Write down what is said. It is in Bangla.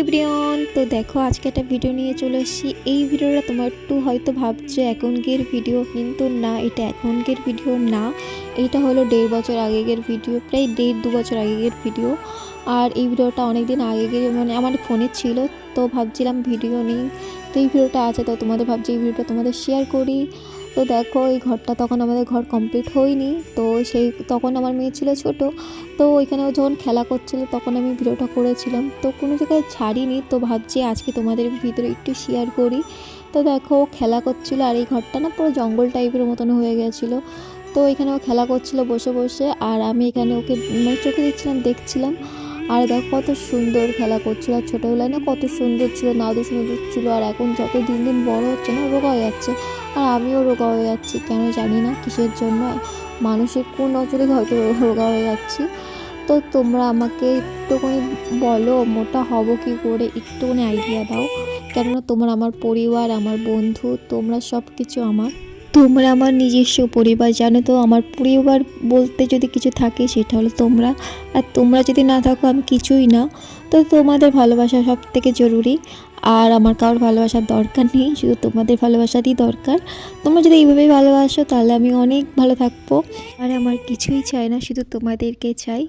এভরিওয়ান, তো দেখো আজকে একটা ভিডিও নিয়ে চলে এসেছি। এই ভিডিওটা তোমার একটু হয়তো ভাবছো এখনকার ভিডিও, কিন্তু না, এটা এখনকার ভিডিও না। এটা হলো 1.5 বছর আগের ভিডিও, প্রায় 1.5-2 বছর আগের ভিডিও। আর এই ভিডিওটা অনেক দিন আগের, মানে আমার ফোনে ছিল, তো ভাবছিলাম ভিডিও নিই। তো এই ভিডিওটা আছে, তো তোমাদের ভাবছি এই ভিডিওটা তোমাদের শেয়ার করি। তো দেখো এই ঘরটা, তখন আমাদের ঘর কমপ্লিট হয়নি, তো তখন আমার মেয়ে ছিল ছোট। তো ওইখানে ও যখন খেলা করছিল তখন আমি ভিডিওটা করেছিলাম, তো কোনো জায়গায় ছাড়িনি। তো ভাবছি আজকে তোমাদের ভিতরে একটু শেয়ার করি। তো দেখো ও খেলা করছিল, আর এই ঘরটা না পুরো জঙ্গল টাইপের মতন হয়ে গেছিলো। তো এখানে ও খেলা করছিল বসে বসে, আর আমি এখানে ওকে মানে চোখে দিচ্ছিলাম, দেখছিলাম। আর দেখো কত সুন্দর খেলা করছিল, আর ছোটোবেলায় না কত সুন্দর ছিল, নাদু সুন্দর ছিল। আর এখন যত দিন দিন বড় হচ্ছে না, রোগা হয়ে যাচ্ছে। আর আমিও রোগা হয়ে যাচ্ছি, কেন জানি না কিসের জন্য, মানুষের কোন নজরে হয়তো রোগা হয়ে যাচ্ছি। তো তোমরা আমাকে একটুখানি বলো মোটা হব কী করে, একটুখানি আইডিয়া দাও। কেননা তোমরা আমার পরিবার, আমার বন্ধু, তোমরা সব কিছু আমার, তোমরা আমার নিজস্ব পরিবার, জানো তো। আমার পরিবার বলতে যদি কিছু থাকে সেটা হলো তোমরা। আর তোমরা যদি না থাকো আমি কিছুই না। তো তোমাদের ভালোবাসা সব থেকে জরুরি। আর আমার কারোর ভালোবাসার দরকার নেই, শুধু তোমাদের ভালোবাসারই দরকার। তোমরা যদি এইভাবেই ভালোবাসো তাহলে আমি অনেক ভালো থাকবো। আর আমার কিছুই চাই না, শুধু তোমাদেরকে চাই।